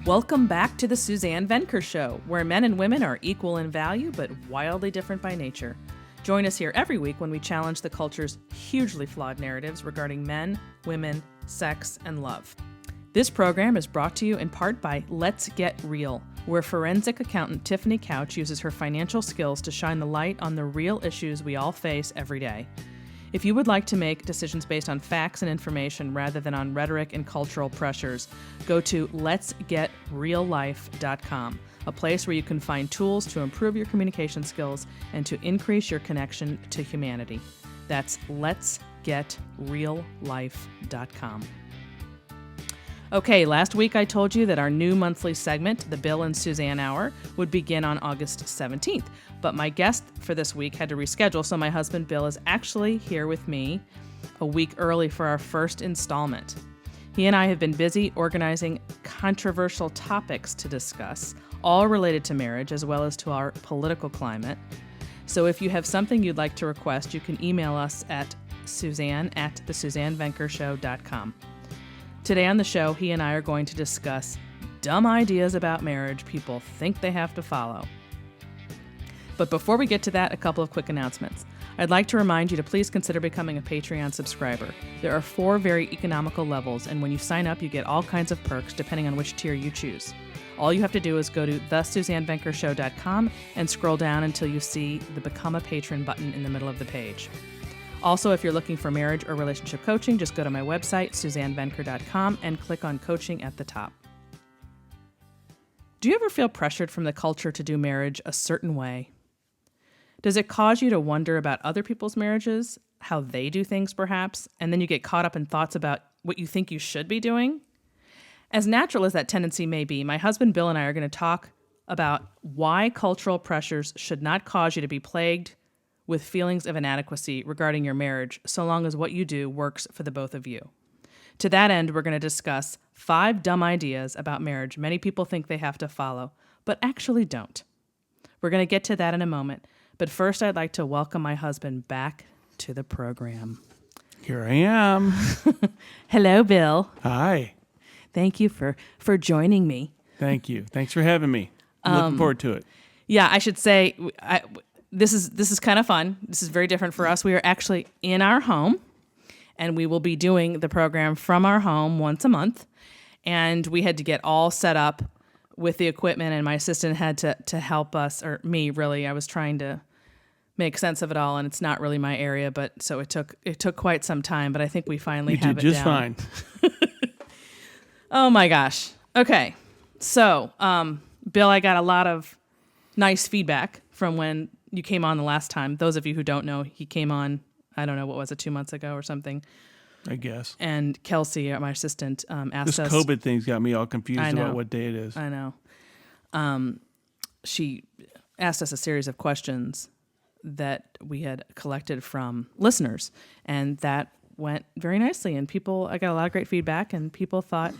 Welcome back to the Suzanne Venker Show, where men and women are equal in value but wildly different by nature. Join us here every week when we challenge the culture's hugely flawed narratives regarding men, women, sex, and love. This program is brought to you in part by Let's Get Real, where forensic accountant Tiffany Couch uses her financial skills to shine the light on the real issues we all face every day. If you would like to make decisions based on facts and information rather than on rhetoric and cultural pressures, go to letsgetreallife.com, a place where you can find tools to improve your communication skills and to increase your connection to humanity. That's letsgetreallife.com. Okay, last week I told you that our new monthly segment, the Bill and Suzanne Hour, would begin on August 17th. But my guest for this week had to reschedule, so my husband Bill is actually here with me a week early for our first installment. He and I have been busy organizing controversial topics to discuss, all related to marriage as well as to our political climate. So if you have something you'd like to request, you can email us at suzanne@thesuzannevenkershow.com. Today on the show, he and I are going to discuss dumb ideas about marriage people think they have to follow. But before we get to that, a couple of quick announcements. I'd like to remind you to please consider becoming a Patreon subscriber. There are 4 very economical levels, and when you sign up, you get all kinds of perks depending on which tier you choose. All you have to do is go to thesuzannevenkershow.com and scroll down until you see the Become a Patron button in the middle of the page. Also, if you're looking for marriage or relationship coaching, just go to my website, suzannevenker.com, and click on Coaching at the top. Do you ever feel pressured from the culture to do marriage a certain way? Does it cause you to wonder about other people's marriages, how they do things perhaps, and then you get caught up in thoughts about what you think you should be doing? As natural as that tendency may be, my husband Bill and I are going to talk about why cultural pressures should not cause you to be plagued with feelings of inadequacy regarding your marriage, so long as what you do works for the both of you. To that end, we're going to discuss 5 dumb ideas about marriage many people think they have to follow, but actually don't. We're going to get to that in a moment, but first I'd like to welcome my husband back to the program. Here I am. Hello, Bill. Hi. Thank you for joining me. Thank you. Thanks for having me. I'm looking forward to it. Yeah, I should say, this is kind of fun. This is very different for us. We are actually in our home, and we will be doing the program from our home once a month. And we had to get all set up with the equipment, and my assistant had to help us, or me really. I was trying to make sense of it all, and it's not really my area, but so it took quite some time. But I think we finally have it down. You did just fine. Oh my gosh. Okay, so Bill, I got a lot of nice feedback from when you came on the last time. Those of you who don't know, he came on, I don't know, what was it, 2 months ago or something? I guess. And Kelsey, my assistant, asked us. This COVID thing's got me all confused about what day it is. I know. She asked us a series of questions that we had collected from listeners, and that went very nicely. And I got a lot of great feedback, and people thought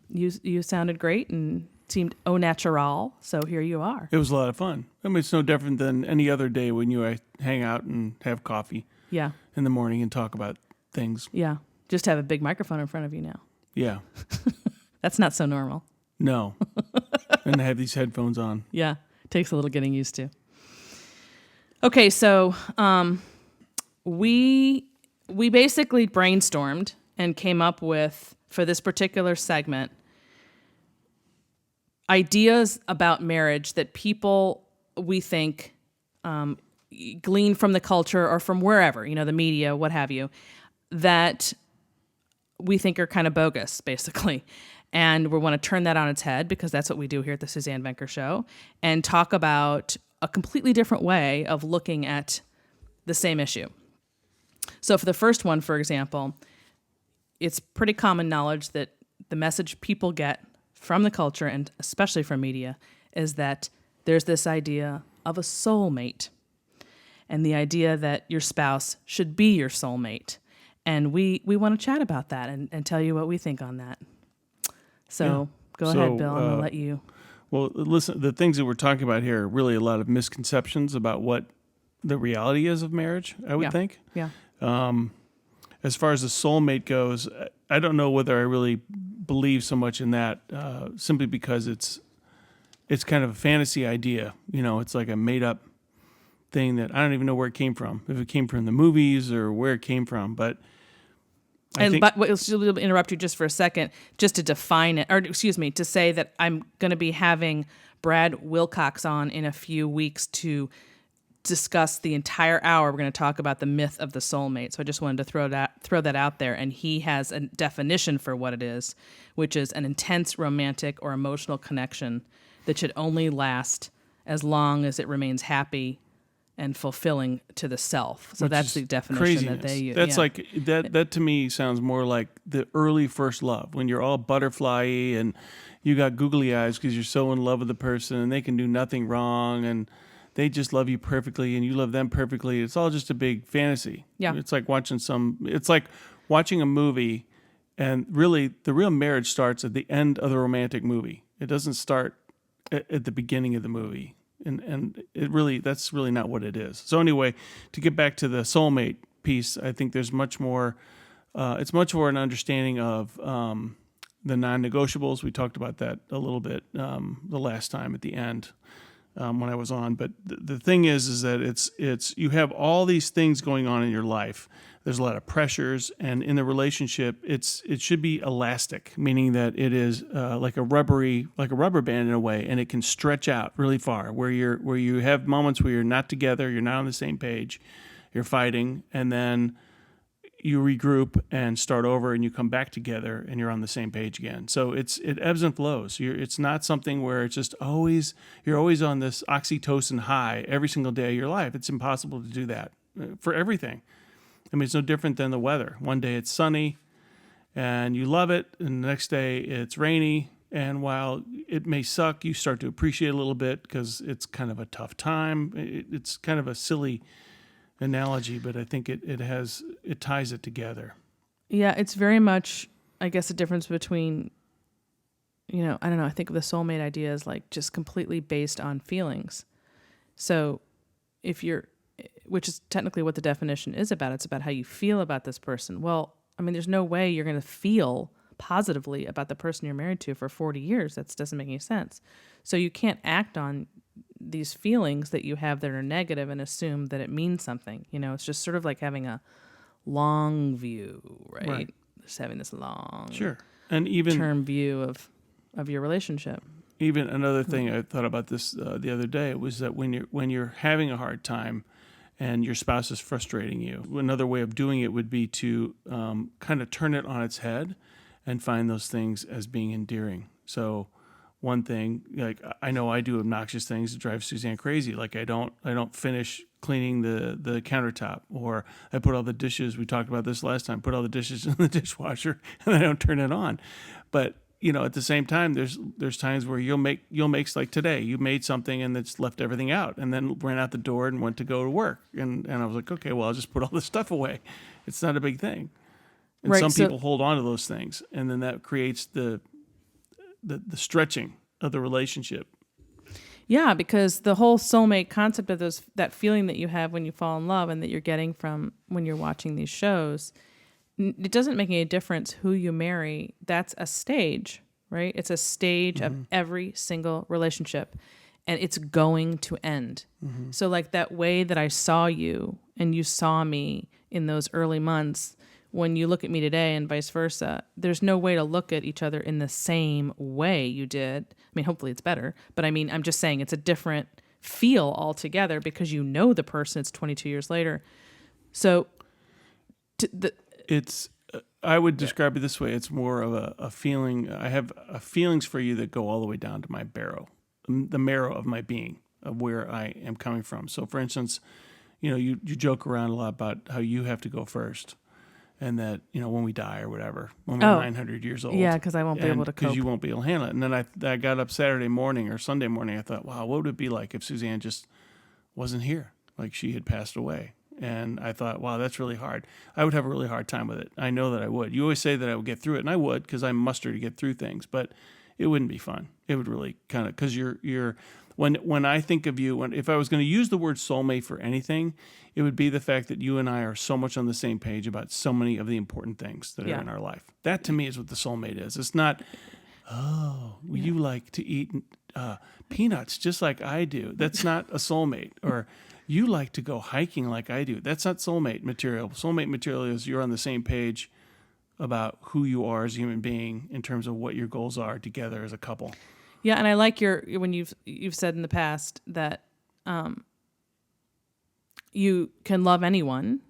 you sounded great and seemed au natural, so here you are. It was a lot of fun. I mean, it's no different than any other day when you hang out and have coffee in the morning and talk about things. Yeah, just have a big microphone in front of you now. Yeah. That's not so normal. No. And I have these headphones on. Yeah, takes a little getting used to. Okay, so we basically brainstormed and came up with, for this particular segment, ideas about marriage that people, we think, glean from the culture or from wherever, the media, what have you, that we think are kind of bogus, basically. And we want to turn that on its head, because that's what we do here at the Suzanne Venker Show, and talk about a completely different way of looking at the same issue. So for the first one, for example, it's pretty common knowledge that the message people get from the culture, and especially from media, is that there's this idea of a soulmate, and the idea that your spouse should be your soulmate. And we want to chat about that and tell you what we think on that. So go ahead, Bill. I'm going to let you. Well, listen, the things that we're talking about here are really a lot of misconceptions about what the reality is of marriage, I would think. Yeah. as far as the soulmate goes, I don't know whether I really believe so much in that, simply because it's kind of a fantasy idea. It's like a made up thing that I don't even know where it came from. If it came from the movies or where it came from, but but we'll interrupt you just for a second, just to define it, or excuse me, to say that I'm going to be having Brad Wilcox on in a few weeks to discuss the entire hour. We're going to talk about the myth of the soulmate. So I just wanted to throw that out there. And he has a definition for what it is, which is an intense romantic or emotional connection that should only last as long as it remains happy and fulfilling to the self. So that's the definition craziness. That they use. That's like that to me sounds more like the early first love, when you're all butterfly-y and you got googly eyes because you're so in love with the person and they can do nothing wrong and they just love you perfectly and you love them perfectly. It's all just a big fantasy. Yeah. It's like watching a movie, and really the real marriage starts at the end of the romantic movie. It doesn't start at the beginning of the movie. And that's really not what it is. So anyway, to get back to the soulmate piece, I think there's much more. It's much more an understanding of the non-negotiables. We talked about that a little bit the last time at the end when I was on. But the thing is that it's you have all these things going on in your life. There's a lot of pressures, and in the relationship, it should be elastic, meaning that it is like a rubber band in a way, and it can stretch out really far. Where you have moments where you're not together, you're not on the same page, you're fighting, and then you regroup and start over, and you come back together, and you're on the same page again. So it ebbs and flows. It's not something where it's just you're always on this oxytocin high every single day of your life. It's impossible to do that for everything. I mean, it's no different than the weather. One day it's sunny and you love it, and the next day it's rainy. And while it may suck, you start to appreciate it a little bit because it's kind of a tough time. It's kind of a silly analogy, but I think it ties it together. Yeah, it's very much, I guess, a difference between, I don't know, I think the soulmate idea is like just completely based on feelings. So which is technically what the definition is about. It's about how you feel about this person. Well, I mean, there's no way you're going to feel positively about the person you're married to for 40 years. That doesn't make any sense. So you can't act on these feelings that you have that are negative and assume that it means something. It's just sort of like having a long view, right? Just having this long and even term view of your relationship. Even another thing I thought about this the other day was that when you're having a hard time and your spouse is frustrating you, another way of doing it would be to kind of turn it on its head and find those things as being endearing. So one thing, like I know I do obnoxious things that drive Suzanne crazy. Like I don't finish cleaning the countertop, or I put all the dishes, we talked about this last time, put all the dishes in the dishwasher and I don't turn it on. But at the same time, there's times where you'll make like today, you made something and it's left everything out, and then ran out the door and went to go to work, and I was like, okay, well, I'll just put all this stuff away. It's not a big thing. And some people hold on to those things, and then that creates the stretching of the relationship. Yeah, because the whole soulmate concept of that feeling that you have when you fall in love and that you're getting from when you're watching these shows, it doesn't make any difference who you marry. That's a stage, right? It's a stage of every single relationship, and it's going to end. Mm-hmm. So like that way that I saw you and you saw me in those early months, when you look at me today and vice versa, there's no way to look at each other in the same way you did. I mean, hopefully it's better, but I mean, I'm just saying it's a different feel altogether because you know the person. It's 22 years later. So I would describe it this way. It's more of a feeling. I have feelings for you that go all the way down to my the marrow of my being, of where I am coming from. So for instance, you joke around a lot about how you have to go first, and that, when we die or whatever, when we're 900 years old. Yeah, because I won't be able to cope. Because you won't be able to handle it. And then I got up Saturday morning or Sunday morning, I thought, wow, what would it be like if Suzanne just wasn't here? Like she had passed away. And I thought, wow, that's really hard. I would have a really hard time with it. I know that I would. You always say that I would get through it, and I would, because I muster to get through things. But it wouldn't be fun. It would really kind of, because when I think of you, if I was going to use the word soulmate for anything, it would be the fact that you and I are so much on the same page about so many of the important things that are in our life. That to me is what the soulmate is. It's not, you like to eat peanuts just like I do. That's not a soulmate. Or you like to go hiking like I do. That's not soulmate material. Soulmate material is you're on the same page about who you are as a human being in terms of what your goals are together as a couple. Yeah, and I like when you've said in the past that you can love anyone,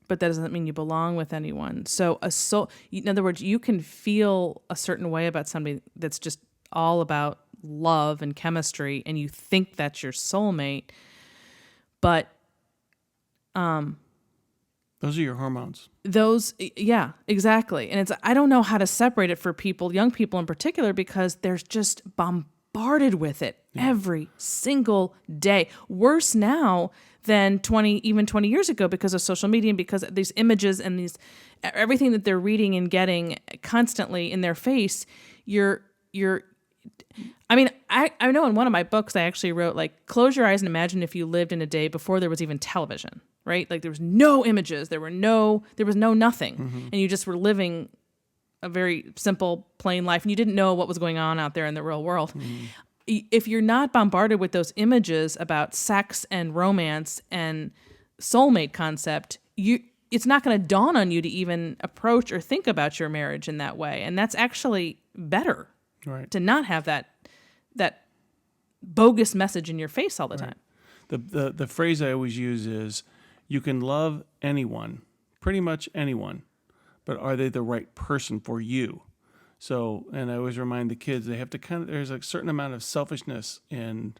but that doesn't mean you belong with anyone. So in other words, you can feel a certain way about somebody that's just all about love and chemistry, and you think that's your soulmate, but those are your hormones. Yeah, exactly. And I don't know how to separate it for people, young people in particular, because they're just bombarded with it every single day. Worse now than 20 years ago because of social media and because of these images and everything that they're reading and getting constantly in their face. I know in one of my books I actually wrote, like, close your eyes and imagine if you lived in a day before there was even television, right? Like there was no images, there was no nothing. Mm-hmm. And you just were living a very simple, plain life and you didn't know what was going on out there in the real world. Mm-hmm. If you're not bombarded with those images about sex and romance and soulmate concept, it's not going to dawn on you to even approach or think about your marriage in that way. And that's actually better. Right. To not have that bogus message in your face all the time. The phrase I always use is, you can love anyone, pretty much anyone, but are they the right person for you? So, and I always remind the kids, they have to there's a certain amount of selfishness in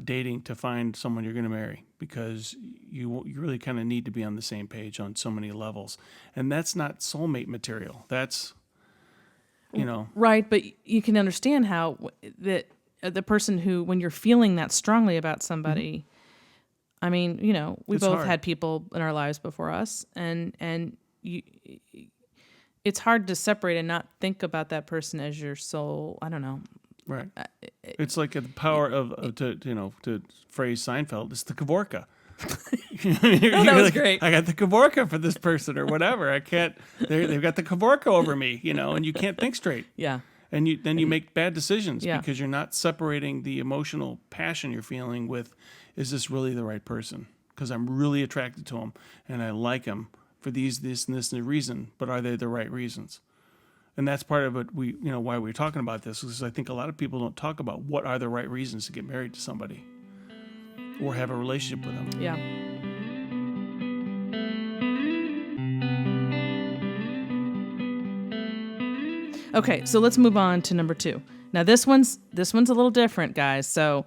dating to find someone you're going to marry, because you really kind of need to be on the same page on so many levels. And that's not soulmate material. That's, Right, but you can understand how the person who, when you're feeling that strongly about somebody, I mean, we both had people in our lives before us, and it's hard to separate and not think about that person as your soul. I don't know. Right. It's like the power to phrase Seinfeld, it's the Kavorka. That was great. I got the Kavorka for this person or whatever. I can't. They've got the Kavorka over me, and you can't think straight. Yeah. And you make bad decisions because you're not separating the emotional passion you're feeling with, is this really the right person? Because I'm really attracted to him and I like him for this, and this, and the reason, but are they the right reasons? And that's part of it. Why we're talking about this is I think a lot of people don't talk about what are the right reasons to get married to somebody or have a relationship with them. Yeah. Okay, so let's move on to number 2. Now this one's a little different, guys. So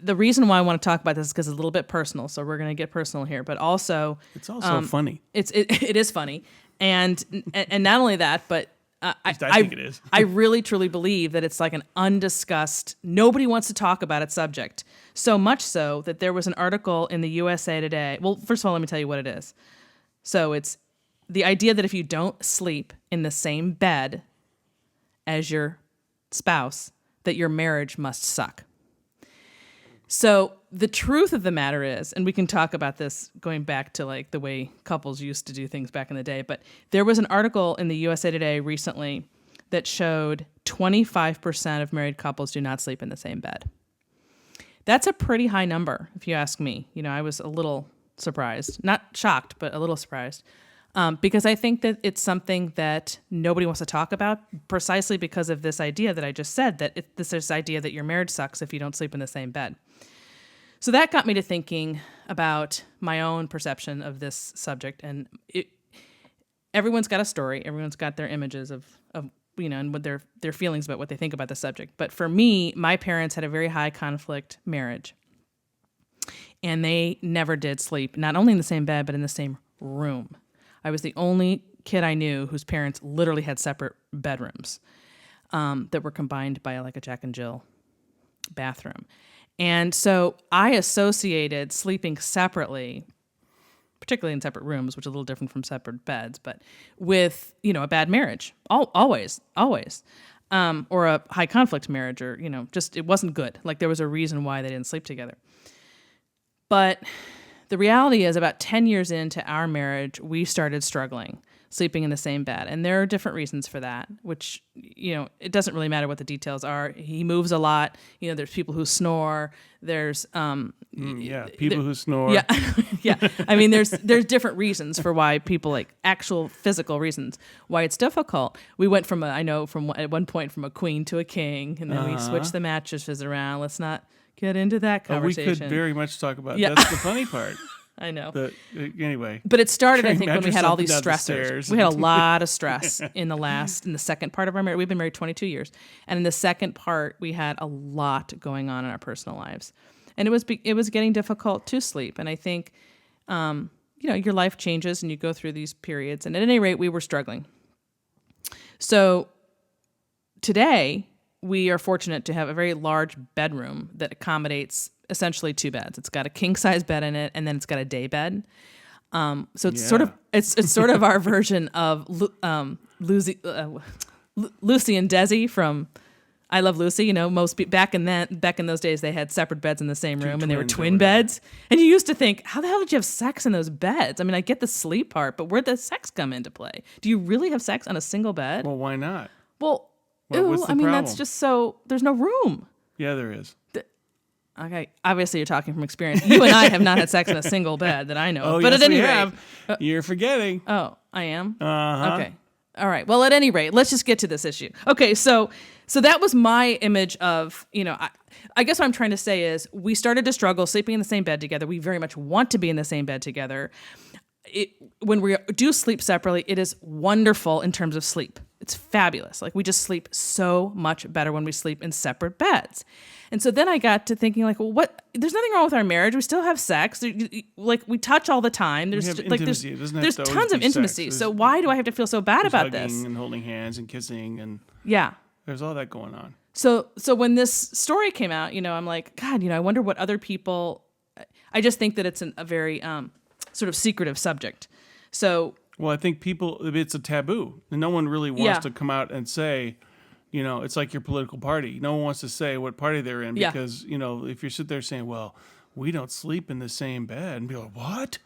the reason why I want to talk about this is because it's a little bit personal. So we're going to get personal here, but also it's also funny. It is funny, and not only that, but I think it is. I really truly believe that it's like an undiscussed, nobody wants to talk about it subject. So much so that there was an article in the USA Today. Well, first of all, let me tell you what it is. So it's the idea that if you don't sleep in the same bed as your spouse, that your marriage must suck. So the truth of the matter is, and we can talk about this going back to like the way couples used to do things back in the day, but there was an article in the USA Today recently that showed 25% of married couples do not sleep in the same bed. That's a pretty high number, if you ask me. I was a little surprised, not shocked, but a little surprised. Because I think that it's something that nobody wants to talk about, precisely because of this idea that I just said, that this idea that your marriage sucks if you don't sleep in the same bed. So that got me to thinking about my own perception of this subject. And everyone's got a story. Everyone's got their images of and what their feelings about what they think about the subject. But for me, my parents had a very high conflict marriage. And they never did sleep, not only in the same bed, but in the same room. I was the only kid I knew whose parents literally had separate bedrooms that were combined by like a Jack and Jill bathroom. And so I associated sleeping separately, particularly in separate rooms, which is a little different from separate beds, but with, a bad marriage. Always. or a high conflict marriage, or, just it wasn't good. Like there was a reason why they didn't sleep together. But the reality is about 10 years into our marriage, we started struggling sleeping in the same bed. And there are different reasons for that, which, it doesn't really matter what the details are. He moves a lot. There's people who snore. There's people who snore. Yeah. Yeah. I mean, there's different reasons for why people, like actual physical reasons why it's difficult. We went from at one point from a queen to a king, and then we switched the mattresses around. Let's not get into that conversation. We could very much talk about that's the funny part. I know. Anyway. But it started, I think, when we had all these down the stressors. stairs. We had a lot of stress in the second part of our marriage. We've been married 22 years. And in the second part, we had a lot going on in our personal lives. And it was getting difficult to sleep. And I think, your life changes and you go through these periods. And at any rate, we were struggling. So today, we are fortunate to have a very large bedroom that accommodates essentially 2 beds. It's got a king size bed in it, and then it's got a day bed. So it's sort of our version of Lucy and Desi from I Love Lucy. Back in those days they had separate beds in the same room, and they were twin beds. And you used to think, how the hell did you have sex in those beds? I mean, I get the sleep part, but where'd the sex come into play? Do you really have sex on a single bed? Well, why not? Well, what's the problem? problem? That's just so there's no room. Yeah, there is. Okay, obviously you're talking from experience. You and I have not had sex in a single bed that I know of. But yes, at any we rate, have. You're forgetting. Oh, I am? Uh-huh. Okay. All right. Well, at any rate, let's just get to this issue. Okay, so that was my image of, I guess what I'm trying to say is we started to struggle sleeping in the same bed together. We very much want to be in the same bed together. When we do sleep separately, it is wonderful in terms of sleep. It's fabulous. Like, we just sleep so much better when we sleep in separate beds. And so then I got to thinking, like, well, there's nothing wrong with our marriage. We still have sex. Like, we touch all the time. There's there's tons of intimacy. So why do I have to feel so bad about this? Hugging and holding hands and kissing and there's all that going on. So when this story came out, I'm like, God, I wonder what other people. I just think that it's a very sort of secretive subject. So. Well, I think it's a taboo. And no one really wants to come out and say, it's like your political party. No one wants to say what party they're in because, if you sit there saying, well, we don't sleep in the same bed, and be like, what?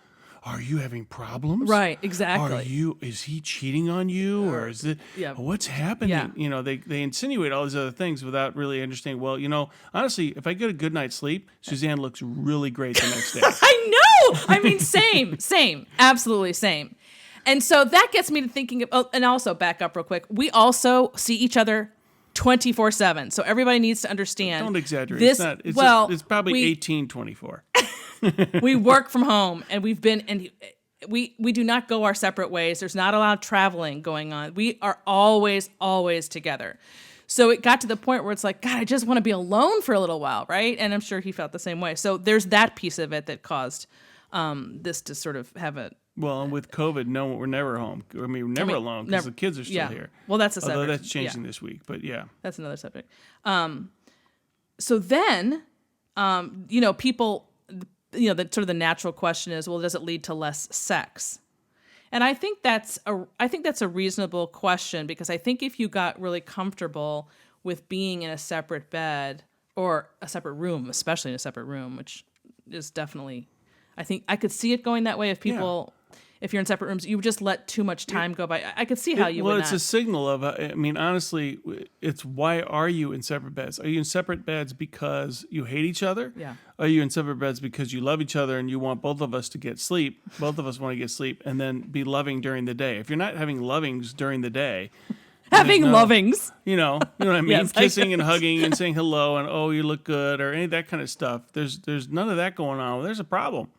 Are you having problems? Right, exactly. Is he cheating on you? Or is it, what's happening? Yeah. They insinuate all these other things without really understanding, well, honestly, if I get a good night's sleep, Suzanne looks really great the next day. I know! I mean, same. Absolutely same. And so that gets me to thinking of, and also back up real quick, we also see each other 24/7. So everybody needs to understand. Don't exaggerate. It's probably 18/24. We work from home, and we do not go our separate ways. There's not a lot of traveling going on. We are always together. So it got to the point where it's like, God, I just want to be alone for a little while, right? And I'm sure he felt the same way. So there's that piece of it that caused this to sort of have a. Well, and with COVID, no, we're never home. We're never alone because the kids are still here. Well, that's a subject. Although that's changing this week, but yeah. That's another subject. So then, people, the sort of the natural question is, well, does it lead to less sex? And I think that's a reasonable question, because I think if you got really comfortable with being in a separate bed or a separate room, especially in a separate room, which is definitely, I think I could see it going that way if people. Yeah. If you're in separate rooms, you would just let too much time go by. I could see how you would not. Well, it's a signal of, honestly, it's why are you in separate beds? Are you in separate beds because you hate each other? Yeah. Are you in separate beds because you love each other and you want both of us to get sleep? Both of us want to get sleep and then be loving during the day. If you're not having lovings during the day. Lovings. You know what I mean? Yes, Kissing and hugging and saying hello and, oh, you look good, or any of that kind of stuff. There's none of that going on. Well, there's a problem.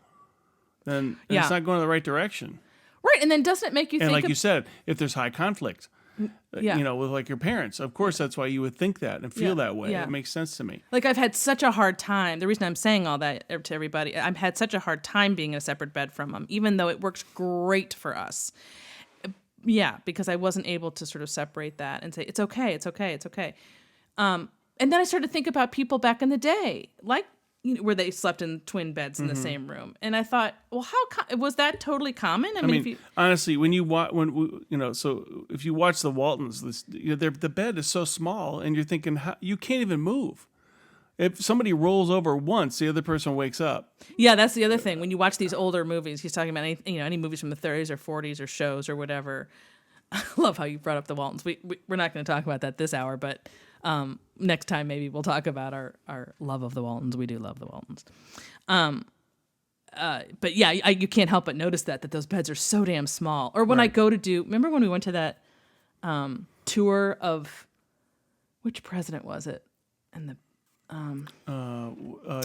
Then it's not going in the right direction. Right, and then doesn't it make you think... And like you said, if there's high conflict, with like your parents, of course that's why you would think that and feel that way. Yeah. It makes sense to me. Like, I've had such a hard time. The reason I'm saying all that to everybody, I've had such a hard time being in a separate bed from them, even though it works great for us. Yeah, because I wasn't able to sort of separate that and say, it's okay. And then I started to think about people back in the day, like where they slept in twin beds in the same room. And I thought, well, was that totally common? I mean, honestly, when you watch, so if you watch the Waltons, the bed is so small, and you're thinking, you can't even move. If somebody rolls over once, the other person wakes up. Yeah, that's the other thing. When you watch these older movies, he's talking about any movies from the 30s or 40s or shows or whatever. I love how you brought up the Waltons. We're not going to talk about that this hour, but next time maybe we'll talk about our love of the Waltons. We do love the Waltons. But yeah, you can't help but notice that those beds are so damn small. Or when I go to remember when we went to that tour of, which president was it? And the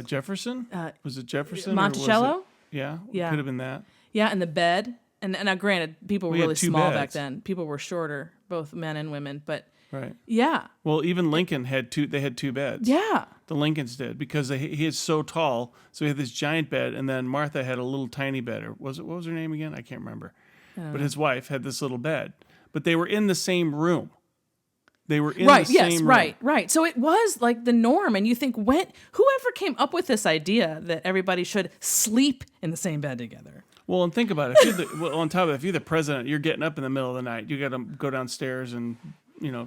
Jefferson? Was it Jefferson? Monticello? Yeah. Could have been that. Yeah, and the bed. And now, granted, people were really small beds back then. People were shorter, both men and women. But right. Yeah. Well, even Lincoln had two. They had two beds. Yeah. The Lincolns did, because he is so tall. So he had this giant bed, and then Martha had a little tiny bed. Or what was her name again? I can't remember. But his wife had this little bed. But they were in the same room. They were in the same room. Right. So it was like the norm. And you think, whoever came up with this idea that everybody should sleep in the same bed together? Well, and think about it. On top of it, if you're the president, you're getting up in the middle of the night. You got to go downstairs and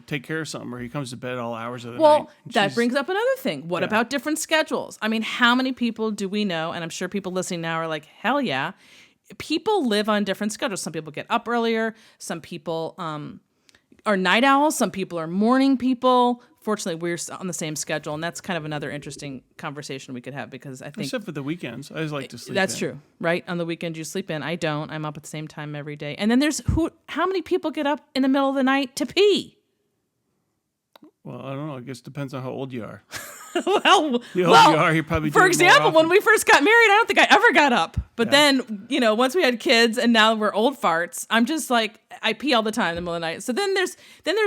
take care of something, or he comes to bed all hours of the night. Well, that brings up another thing. What about different schedules? I mean, how many people do we know? And I'm sure people listening now are like, hell yeah. People live on different schedules. Some people get up earlier. Some people are night owls. Some people are morning people. Fortunately, we're on the same schedule, and that's kind of another interesting conversation we could have, because I think... Except for the weekends. I just like to sleep That's in. true, right? On the weekend, you sleep in. I don't. I'm up at the same time every day. And then there's how many people get up in the middle of the night to pee? Well, I don't know. I guess it depends on how old you are. The older you are, you probably do it for example, more often. when we first got married, I don't think I ever got up. But then, once we had kids and now we're old farts, I'm just like, I pee all the time in the middle of the night. So then there's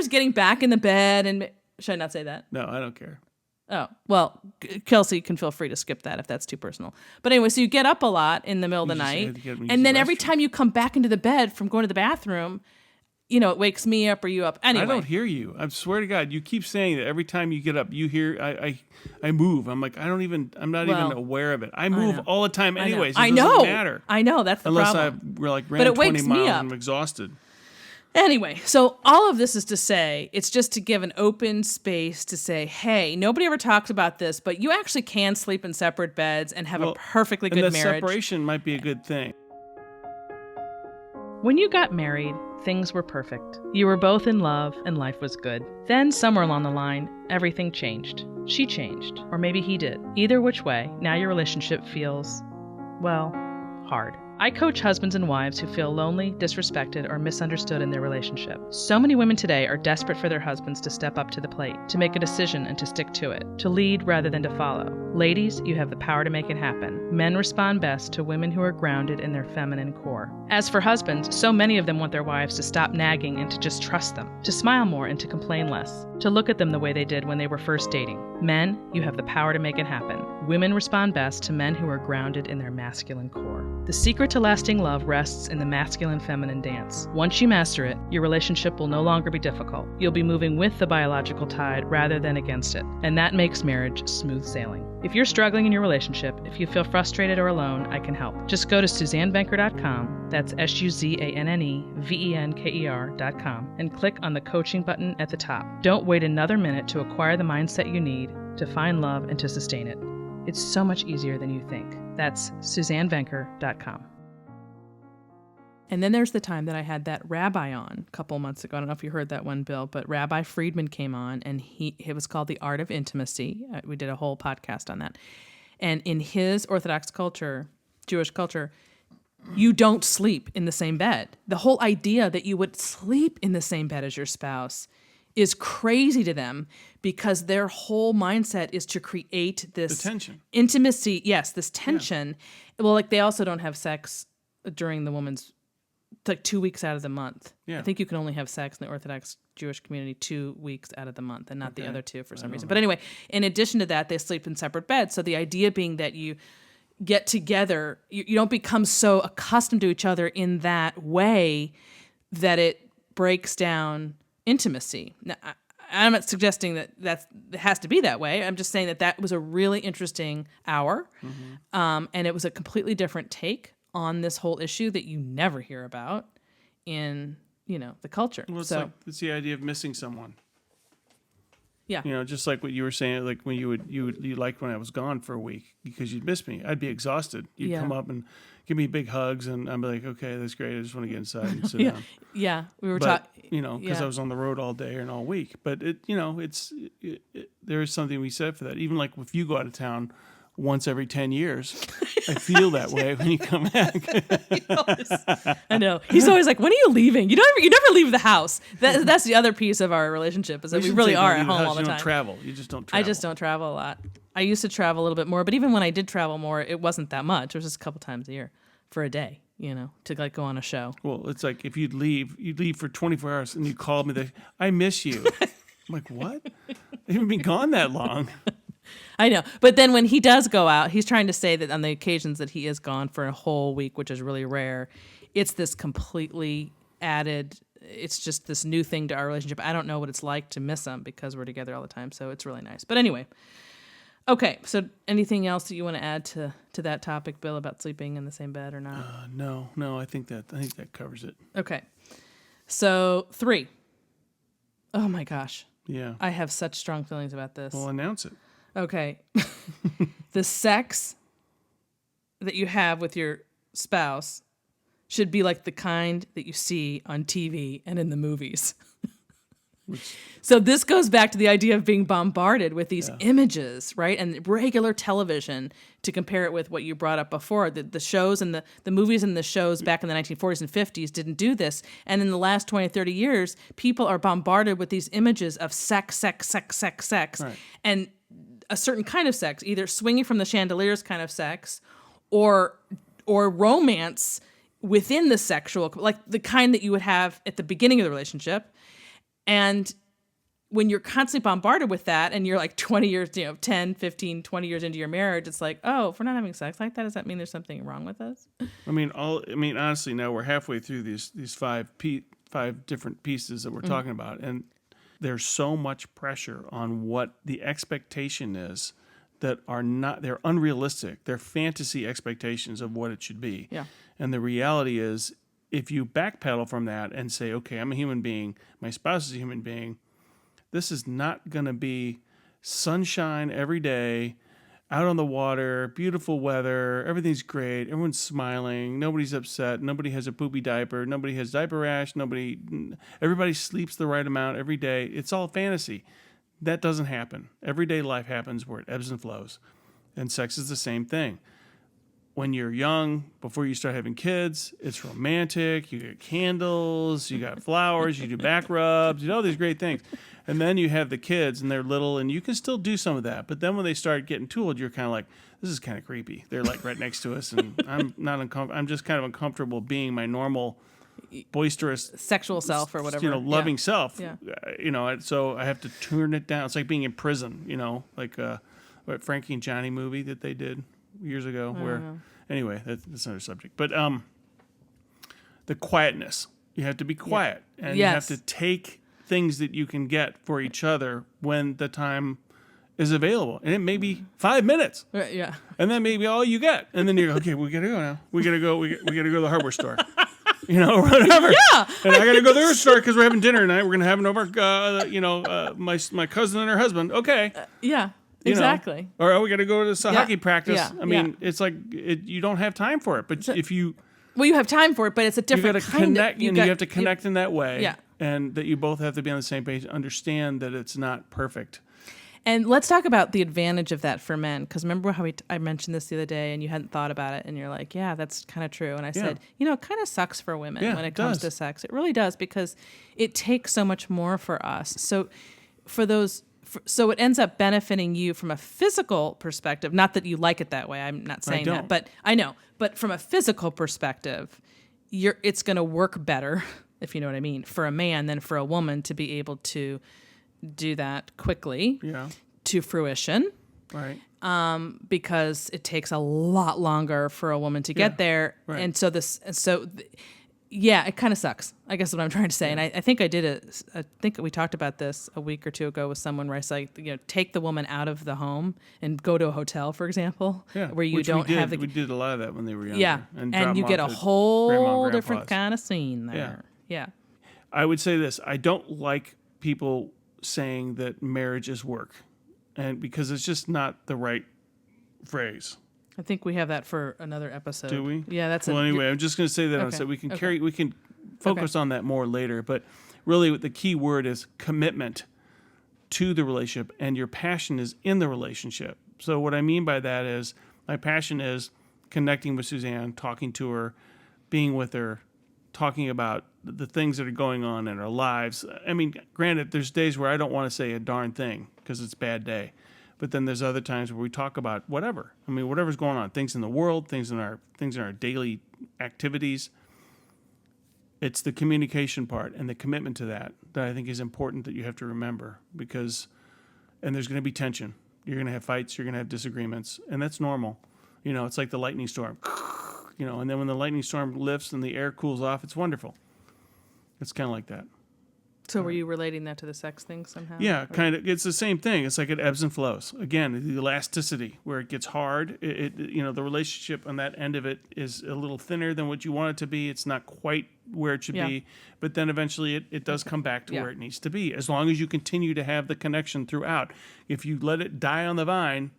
getting back in the bed and... Should I not say that? No, I don't care. Oh, well, Kelsey can feel free to skip that if that's too personal. But anyway, so you get up a lot in the middle of the night, and then every time you come back into the bed from going to the bathroom, it wakes me up or you up. Anyway. I don't hear you. I swear to God, you keep saying that every time you get up, you hear, I move. I'm like, I'm not even aware of it. I move all the time anyways. It doesn't matter. I know, that's the problem. Unless I ran 20 miles and I'm exhausted. Anyway, so all of this is to say, it's just to give an open space to say, hey, nobody ever talks about this, but you actually can sleep in separate beds and have a perfectly good marriage. And separation might be a good thing. When you got married, things were perfect. You were both in love and life was good. Then somewhere along the line, everything changed. She changed, or maybe he did. Either which way, now your relationship feels, hard. I coach husbands and wives who feel lonely, disrespected, or misunderstood in their relationship. So many women today are desperate for their husbands to step up to the plate, to make a decision and to stick to it, to lead rather than to follow. Ladies, you have the power to make it happen. Men respond best to women who are grounded in their feminine core. As for husbands, so many of them want their wives to stop nagging and to just trust them, to smile more and to complain less, to look at them the way they did when they were first dating. Men, you have the power to make it happen. Women respond best to men who are grounded in their masculine core. The secret to lasting love rests in the masculine-feminine dance. Once you master it, your relationship will no longer be difficult. You'll be moving with the biological tide rather than against it, and that makes marriage smooth sailing. If you're struggling in your relationship, if you feel frustrated or alone, I can help. Just go to SuzanneVenker.com, that's SuzanneVenker.com, and click on the coaching button at the top. Don't wait another minute to acquire the mindset you need to find love and to sustain it. It's so much easier than you think. That's SuzanneVenker.com. And then there's the time that I had that rabbi on a couple months ago. I don't know if you heard that one, Bill, but Rabbi Friedman came on, and it was called The Art of Intimacy. We did a whole podcast on that. And in his Orthodox culture, Jewish culture, you don't sleep in the same bed. The whole idea that you would sleep in the same bed as your spouse is crazy to them, because their whole mindset is to create this tension. Intimacy. Yes, this tension. Yeah. Well, like they also don't have sex during the woman's, like 2 weeks out of the month. Yeah. I think you can only have sex in the Orthodox Jewish community 2 weeks out of the month and not the other two for some reason. But anyway, in addition to that, they sleep in separate beds. So the idea being that you get together, you don't become so accustomed to each other in that way that it breaks down intimacy. Now, I'm not suggesting that it has to be that way. I'm just saying that was a really interesting hour. And it was a completely different take on this whole issue that you never hear about in, the culture. Well, it's the idea of missing someone. Yeah. Just like what you were saying, like when you liked when I was gone for a week because you'd miss me. I'd be exhausted. You'd come up and give me big hugs, and I'd be like, okay, that's great. I just want to get inside and sit down. Yeah. We were talking, because I was on the road all day and all week. But there is something we said for that. Even like if you go out of town once every 10 years, I feel that way when you come back. I know. He's always like, when are you leaving? You never leave the house. That's the other piece of our relationship is that we really are at home all the time. You don't travel. You just don't travel. I just don't travel a lot. I used to travel a little bit more, but even when I did travel more, it wasn't that much. It was just a couple times a year for a day, to like go on a show. Well, it's like if you'd leave for 24 hours and you called me, I miss you. I'm like, what? I haven't been gone that long. I know. But then when he does go out, he's trying to say that on the occasions that he is gone for a whole week, which is really rare, it's this completely added, it's just this new thing to our relationship. I don't know what it's like to miss him because we're together all the time. So it's really nice. But anyway, okay. So anything else that you want to add to that topic, Bill, about sleeping in the same bed or not? No, I think that covers it. Okay. So 3. Oh my gosh. Yeah. I have such strong feelings about this. Well, announce it. Okay. The sex that you have with your spouse should be like the kind that you see on TV and in the movies. So this goes back to the idea of being bombarded with these images, right? And regular television, to compare it with what you brought up before. The shows and the movies and the shows back in the 1940s and 50s didn't do this. And in the last 20, 30 years, people are bombarded with these images of sex. Right. And a certain kind of sex, either swinging from the chandeliers kind of sex or romance within the sexual, like the kind that you would have at the beginning of the relationship. And when you're constantly bombarded with that and you're like 20 years, 10, 15, 20 years into your marriage, it's like, oh, if we're not having sex like that, does that mean there's something wrong with us? Honestly, now we're halfway through these five different pieces that we're talking about. And there's so much pressure on what the expectation is that they're unrealistic. They're fantasy expectations of what it should be. Yeah. And the reality is, if you backpedal from that and say, okay, I'm a human being, my spouse is a human being, this is not going to be sunshine every day, out on the water, beautiful weather, everything's great, everyone's smiling, nobody's upset, nobody has a poopy diaper, nobody has diaper rash, everybody sleeps the right amount every day. It's all fantasy. That doesn't happen. Everyday life happens where it ebbs and flows. And sex is the same thing. When you're young, before you start having kids, it's romantic. You get candles, you got flowers, you do back rubs, you do all these great things. And then you have the kids and they're little and you can still do some of that. But then when they start getting too old, you're kind of like, this is kind of creepy. They're like right next to us and I'm just kind of uncomfortable being my normal boisterous sexual self or whatever, loving self. Yeah. So I have to turn it down. It's like being in prison, like what Frankie and Johnny movie that they did years ago anyway, that's another subject. But the quietness, you have to be quiet and you have to take things that you can get for each other when the time is available. And it may be 5 minutes. Yeah. And then maybe all you get. And then you go, okay, we got to go now. We got to go to the hardware store. Or whatever. Yeah. And I got to go to the store because we're having dinner tonight. We're going to have an over, my cousin and her husband. Okay. Yeah. Exactly. Or we got to go to this hockey practice. Yeah. I mean, it's like you don't have time for it. But if you... Well, you have time for it, but it's a different you connect, you have to connect in that way. Yeah. And that you both have to be on the same page, understand that it's not perfect. And let's talk about the advantage of that for men. Because remember how I mentioned this the other day and you hadn't thought about it and you're like, yeah, that's kind of true. And I said, it kind of sucks for women when it comes to sex. It really does because it takes so much more for us. So so it ends up benefiting you from a physical perspective. Not that you like it that way. I'm not saying that. But I know. But from a physical perspective, it's going to work better, if you know what I mean, for a man than for a woman to be able to do that quickly to fruition. Right. Because it takes a lot longer for a woman to get there. Right. And so Yeah, it kind of sucks. I guess what I'm trying to say, and I think I think we talked about this a week or two ago with someone where I said, take the woman out of the home and go to a hotel, for example, where you don't have the. We did a lot of that when they were younger. Yeah, and you get a whole different kind of scene there. Yeah. I would say this: I don't like people saying that marriage is work, and because it's just not the right phrase. I think we have that for another episode. Do we? Yeah, that's well. Anyway, I'm just going to say that on set. We can focus on that more later. But really, the key word is commitment to the relationship, and your passion is in the relationship. So what I mean by that is, my passion is connecting with Suzanne, talking to her, being with her, talking about the things that are going on in our lives. I mean, granted, there's days where I don't want to say a darn thing because it's a bad day. But then there's other times where we talk about whatever. I mean, whatever's going on, things in the world, things in our daily activities. It's the communication part and the commitment to that I think is important that you have to remember and there's going to be tension. You're going to have fights. You're going to have disagreements, and that's normal. It's like the lightning storm. And then when the lightning storm lifts and the air cools off, it's wonderful. It's kind of like that. So were you relating that to the sex thing somehow? Yeah, kind of. It's the same thing. It's like it ebbs and flows. Again, the elasticity where it gets hard. The relationship on that end of it is a little thinner than what you want it to be. It's not quite where it should be, but then eventually it does come back to where it needs to be. As long as you continue to have the connection throughout. If you let it die on the vine,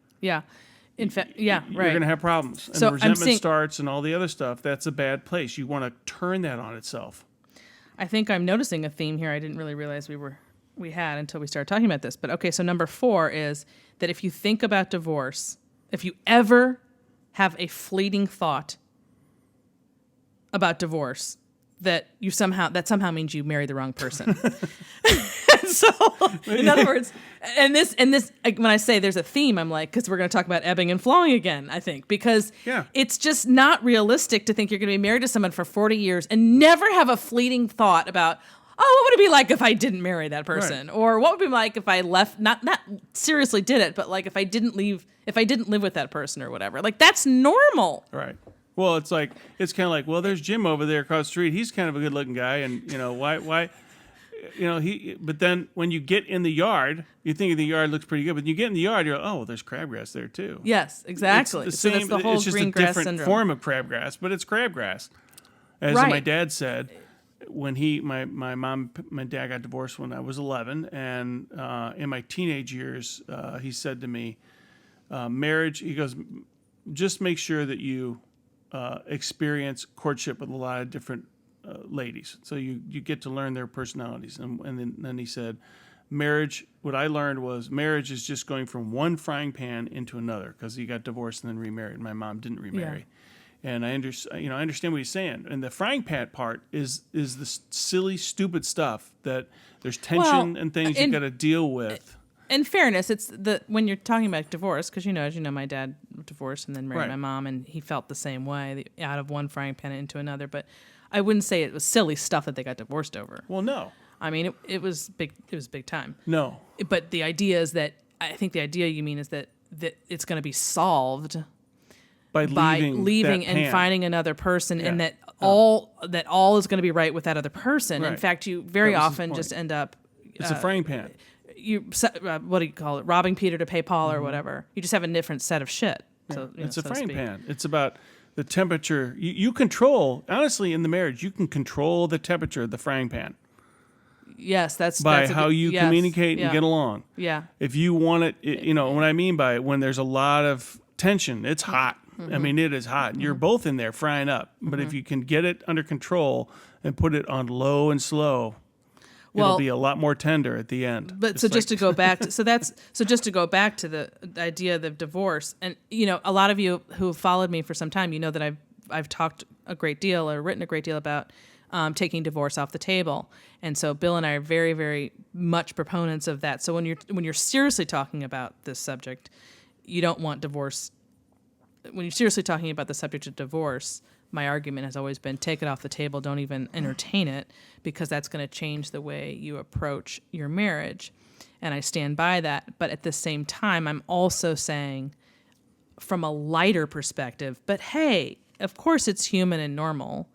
in fact, you're going to have problems. And the resentment starts and all the other stuff. That's a bad place. You want to turn that on itself. I think I'm noticing a theme here I didn't really realize we had until we started talking about this. But okay, so number 4 is that if you think about divorce, if you ever have a fleeting thought about divorce, that somehow means you married the wrong person. So, in other words, and this, when I say there's a theme, I'm like, because we're going to talk about ebbing and flowing again, I think, because it's just not realistic to think you're going to be married to someone for 40 years and never have a fleeting thought about, what would it be like if I didn't marry that person? Right. Or what would it be like if I left, not seriously did it, but like if I didn't live with that person or whatever. Like, that's normal. Right. Well, it's kind of like, well, there's Jim over there across the street. He's kind of a good looking guy. And, why, but then when you get in the yard, you think the yard looks pretty good. But you get in the yard, you're like, oh, well, there's crabgrass there too. Yes, exactly. It's the same. So that's the whole it's just green a grass different syndrome. Form of crabgrass, but it's crabgrass. As my dad said, when my dad got divorced when I was 11, and in my teenage years, he said to me, marriage, he goes, just make sure that you experience courtship with a lot of different ladies, so you get to learn their personalities. And then he said, marriage, what I learned was marriage is just going from one frying pan into another, because he got divorced and then remarried. My mom didn't remarry. And I understand what he's saying. And the frying pan part is the silly, stupid stuff that there's tension and things you got to deal with. In fairness, it's when you're talking about divorce, because as you know, my dad divorced and then married my mom, and he felt the same way, out of one frying pan into another. But I wouldn't say it was silly stuff that they got divorced over. Well, no. I mean, it was big. It was big time. No. But the idea is that I think the idea you mean is that it's going to be solved by leaving and finding another person, and that all is going to be right with that other person. Right. In fact, you very often just end up. It's a frying pan. What do you call it? Robbing Peter to pay Paul, or whatever. You just have a different set of shit. Yeah. So, it's a frying pan. It's about the temperature. You control, honestly, in the marriage, you can control the temperature of the frying pan. Yes, that's how you communicate and get along. Yeah. If you want it, what I mean by it, when there's a lot of tension, it's hot. Mm-hmm. I mean, it is hot. Mm-hmm. You're both in there frying up. But if you can get it under control and put it on low and slow, it'll be a lot more tender at the end. But just to go back to the idea of the divorce, and a lot of you who have followed me for some time, know that I've talked a great deal or written a great deal about taking divorce off the table. And so Bill and I are very, very much proponents of that. So when you're seriously talking about this subject, you don't want divorce. When you're seriously talking about the subject of divorce, my argument has always been take it off the table, don't even entertain it, because that's going to change the way you approach your marriage. And I stand by that. But at the same time, I'm also saying from a lighter perspective, but hey, of course it's human and normal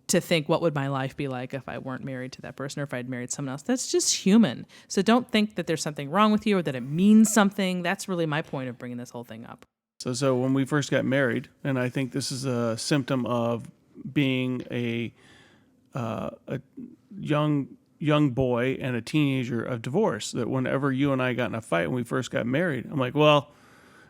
to think, what would my life be like if I weren't married to that person or if I'd married someone else. That's just human. So don't think that there's something wrong with you or that it means something. That's really my point of bringing this whole thing up. So when we first got married, and I think this is a symptom of being a young boy and a teenager of divorce, that whenever you and I got in a fight when we first got married, I'm like, well,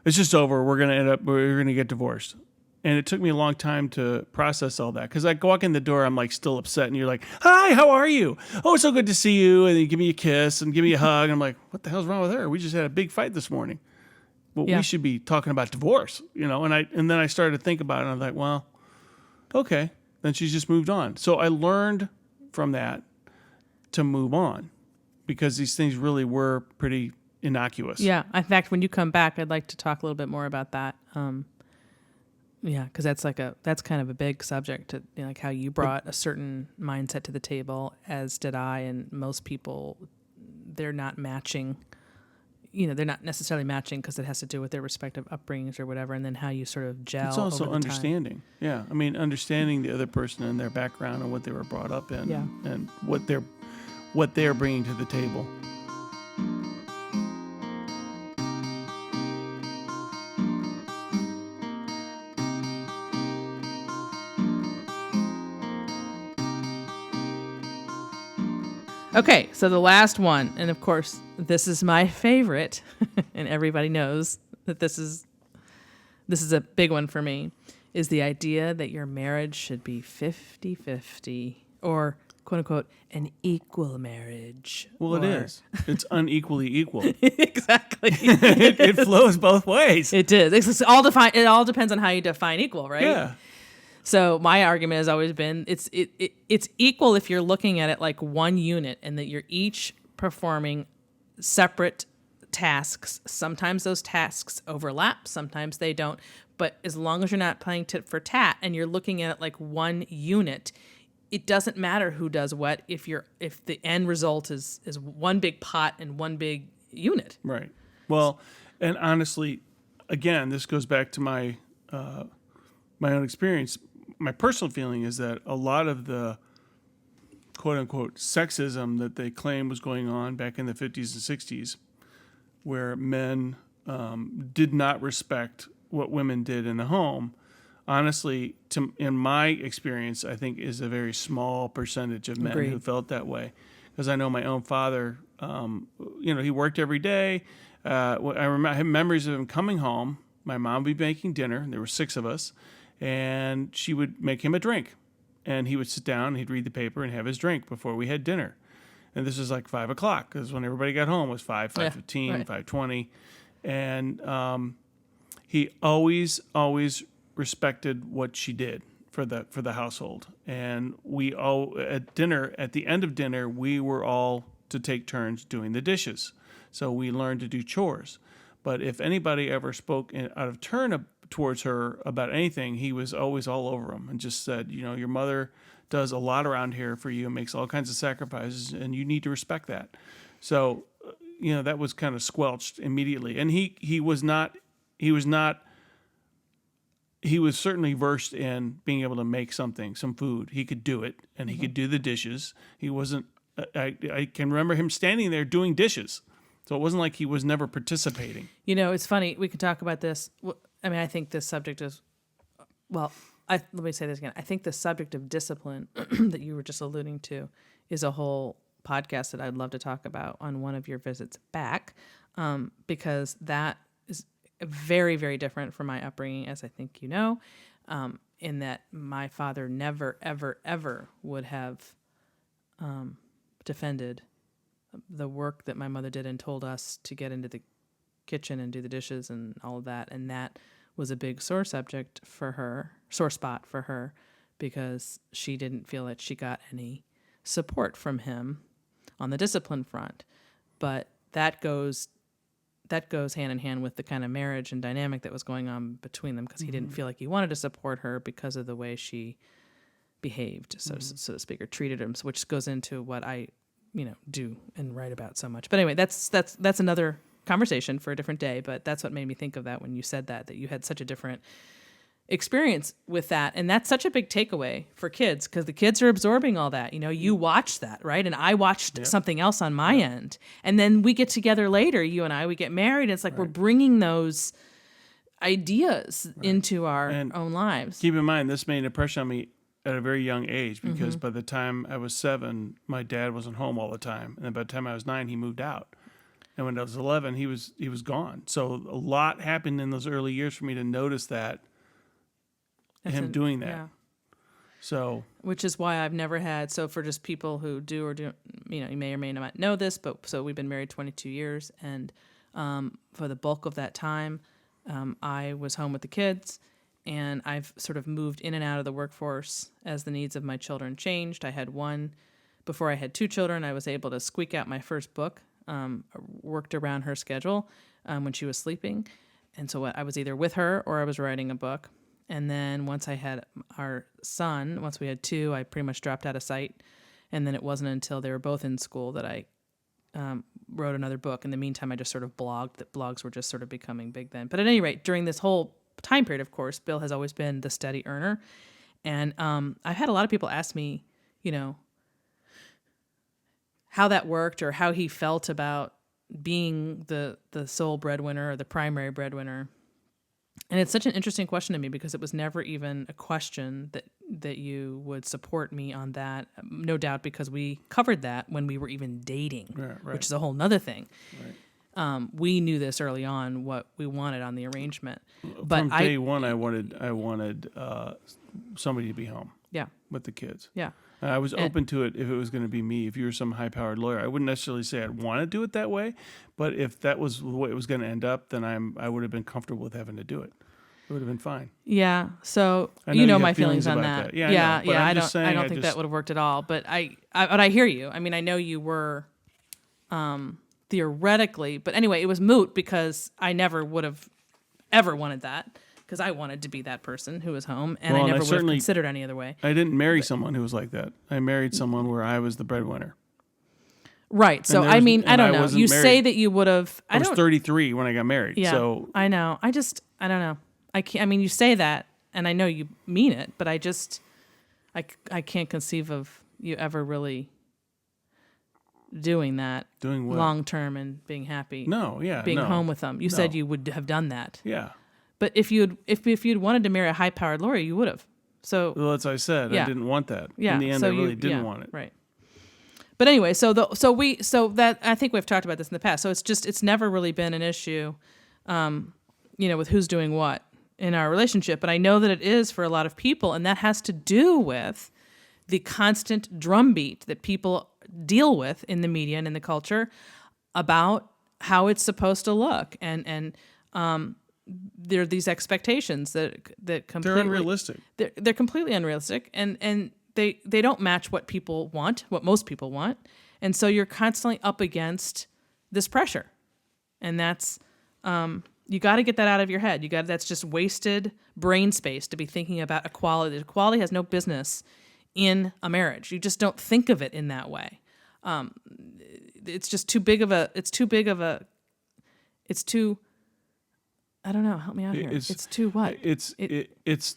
it's just over. We're going to get divorced. And it took me a long time to process all that, because I walk in the door, I'm like still upset, and you're like, hi, how are you? Oh, it's so good to see you. And then you give me a kiss and give me a hug. And I'm like, what the hell's wrong with her? We just had a big fight this morning. Well, we should be talking about divorce, and then I started to think about it, and I was like, well, okay. Then she's just moved on. So I learned from that to move on, because these things really were pretty innocuous. Yeah. In fact, when you come back, I'd like to talk a little bit more about that. Because that's kind of a big subject, to, like how you brought a certain mindset to the table, as did I, and most people, they're not matching. They're not necessarily matching because it has to do with their respective upbringings or whatever, and then how you sort of gel. It's also over the understanding. time. Yeah, I mean, understanding the other person and their background and what they were brought up in, and what they're bringing to the table. Okay, so the last one, and of course, this is my favorite, and everybody knows that this is a big one for me, is the idea that your marriage should be 50-50, or quote unquote, an equal marriage. Well, it is. It's unequally equal. Exactly. It flows both ways. It is. It all depends on how you define equal, right? Yeah. So my argument has always been it's equal if you're looking at it like one unit, and that you're each performing separate tasks. Sometimes those tasks overlap, sometimes they don't. But as long as you're not playing tit for tat and you're looking at it like one unit, it doesn't matter who does what if the end result is one big pot and one big unit. Right. Well, and honestly, again, this goes back to my own experience. My personal feeling is that a lot of the quote unquote sexism that they claim was going on back in the 50s and 60s, where men did not respect what women did in the home, honestly, in my experience, I think is a very small percentage of men Agreed. who felt that way. Because I know my own father, he worked every day. I have memories of him coming home. My mom would be making dinner, and there were 6 of us, and she would make him a drink. And he would sit down, and he'd read the paper and have his drink before we had dinner. And this was like 5 o'clock, because when everybody got home it was 5:15, right. 5:20. And he always respected what she did for the household. And we all, at the end of dinner, we were all to take turns doing the dishes. So we learned to do chores. But if anybody ever spoke out of turn towards her about anything, he was always all over them and just said, your mother does a lot around here for you and makes all kinds of sacrifices, and you need to respect that. So, that was kind of squelched immediately. And he was certainly versed in being able to make some food. He could do it, and he could do the dishes. He wasn't, I can remember him standing there doing dishes. So it wasn't like he was never participating. It's funny. We can talk about this. I think this subject is, let me say this again. I think the subject of discipline that you were just alluding to is a whole podcast that I'd love to talk about on one of your visits back, because that is very, very different from my upbringing, as I think you know, in that my father never, ever, ever would have defended the work that my mother did and told us to get into the kitchen and do the dishes and all of that. And that was a big sore spot for her, because she didn't feel that she got any support from him on the discipline front. But that goes hand in hand with the kind of marriage and dynamic that was going on between them, because he didn't feel like he wanted to support her because of the way she behaved, so to speak, or treated him, which goes into what I do and write about so much. But anyway, that's another conversation for a different day. But that's what made me think of that when you said that you had such a different experience with that. And that's such a big takeaway for kids because the kids are absorbing all that. You watch that, right? And I watched something else on my end. And then we get together later, you and I, we get married. And it's like we're bringing those ideas into our own lives. Keep in mind, this made an impression on me at a very young age because by the time I was 7, my dad wasn't home all the time. And then by the time I was 9, he moved out. And when I was 11, he was gone. So a lot happened in those early years for me to notice that. Doing that. Yeah. So, which is why I've never had, so for just people who do or do, you may or may not know this, but so we've been married 22 years. And for the bulk of that time, I was home with the kids, and I've sort of moved in and out of the workforce as the needs of my children changed. I had one, before I had 2 children, I was able to squeak out my first book, worked around her schedule when she was sleeping. And so I was either with her or I was writing a book. And then once I had our son, once we had 2, I pretty much dropped out of sight. And then it wasn't until they were both in school that I wrote another book. In the meantime, I just sort of blogged. That blogs were just sort of becoming big then. But at any rate, during this whole time period, of course, Bill has always been the steady earner. And I've had a lot of people ask me, how that worked or how he felt about being the sole breadwinner or the primary breadwinner. And it's such an interesting question to me because it was never even a question that you would support me on that. No doubt because we covered that when we were even dating, which is a whole nother thing. Right. We knew this early on what we wanted on the arrangement. But from day one, I wanted somebody to be home. Yeah. With the kids. Yeah. I was open to it if it was going to be me. If you were some high-powered lawyer, I wouldn't necessarily say I'd want to do it that way. But if that was the way it was going to end up, then I would have been comfortable with having to do it. It would have been fine. Yeah. So you my feelings on that. Yeah. I don't think that would have worked at all. But I hear you. I mean, I know you were theoretically, but anyway, it was moot because I never would have ever wanted that. Because I wanted to be that person who was home, and I never would have considered any other way. I didn't marry someone who was like that. I married someone where I was the breadwinner. Right. So, I don't know. You say that you would have... I was 33 when I got married. Yeah, so I know. I don't know. You say that, and I know you mean it, but I can't conceive of you ever really doing that. Doing what? Long term and being happy. No, yeah. Being home with them. You said you would have done that. Yeah. But if you'd wanted to marry a high-powered lawyer, you would have. So that's what I said. Yeah. I didn't want that. Yeah. In the end, I really didn't want it. Right. But anyway, so that I think we've talked about this in the past. So it's never really been an issue, with who's doing what in our relationship. But I know that it is for a lot of people, and that has to do with the constant drumbeat that people deal with in the media and in the culture about how it's supposed to look, and there are these expectations that completely they're unrealistic. They're completely unrealistic, and they don't match what people want, what most people want, and so you're constantly up against this pressure, and that's you got to get that out of your head. That's just wasted brain space to be thinking about equality. Equality has no business in a marriage. You just don't think of it in that way. It's just too big of a. It's too. I don't know. Help me out here. It's too what? It's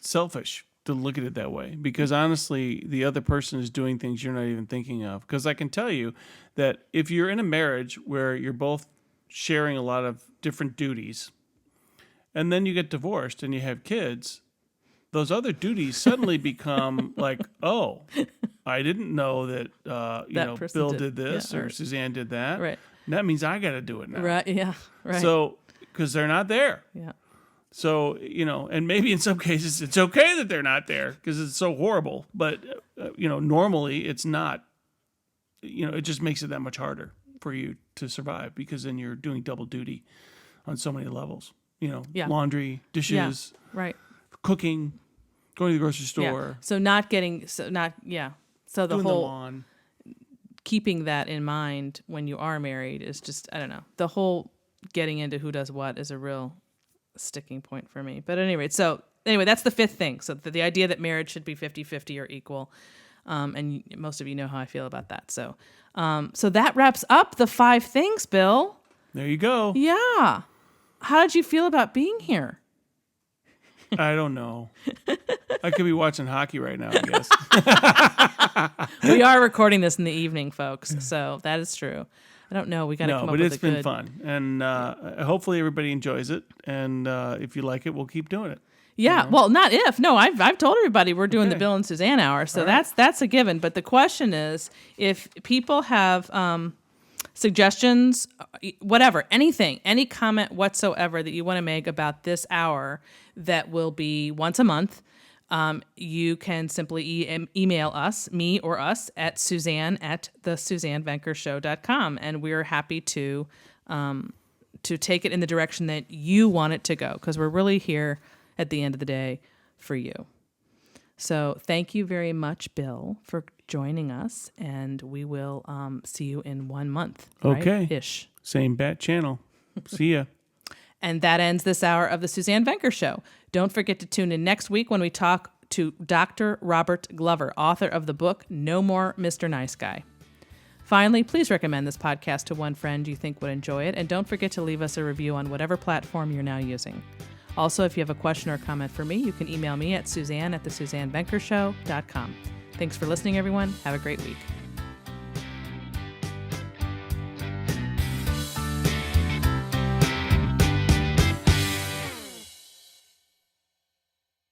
selfish to look at it that way because honestly, the other person is doing things you're not even thinking of. Because I can tell you that if you're in a marriage where you're both sharing a lot of different duties, and then you get divorced and you have kids, those other duties suddenly become like, oh, I didn't know that Bill did this or Suzanne did that. Right. And that means I got to do it now. Right. Yeah. Right. So. Because they're not there. Yeah. So, and maybe in some cases it's okay that they're not there because it's so horrible. But, normally it's not, it just makes it that much harder for you to survive because then you're doing double duty on so many levels. Laundry, dishes, right, cooking, going to the grocery store. So So the doing whole the lawn. Keeping that in mind when you are married is just, I don't know. The whole getting into who does what is a real sticking point for me. But anyway, that's the 5th thing. So the idea that marriage should be 50-50 or equal. And most of you know how I feel about that. So that wraps up the 5 things, Bill. There you go. Yeah. How did you feel about being here? I don't know. I could be watching hockey right now, I guess. We are recording this in the evening, folks, so that is true. I don't know. We got to come up with a good... No, but it's been fun. And hopefully everybody enjoys it. And if you like it, we'll keep doing it. Yeah, well, not if. No, I've told everybody we're doing the Bill and Suzanne hour, so that's a given. But the question is, if people have suggestions, whatever, anything, any comment whatsoever that you want to make about this hour that will be once a month, you can simply email us, me or us, at Suzanne@thesuzannevenkershow.com, and we're happy to take it in the direction that you want it to go, because we're really here at the end of the day for you. So thank you very much, Bill, for joining us, and we will see you in 1 month. Okay. Right? Ish. Same bat channel. See ya. And that ends this hour of the Suzanne Venker Show. Don't forget to tune in next week when we talk to Dr. Robert Glover, author of the book No More Mr. Nice Guy. Finally, please recommend this podcast to one friend you think would enjoy it, and don't forget to leave us a review on whatever platform you're now using. Also, if you have a question or comment for me, you can email me at Suzanne@thesuzannevenkershow.com. Thanks for listening, everyone. Have a great week.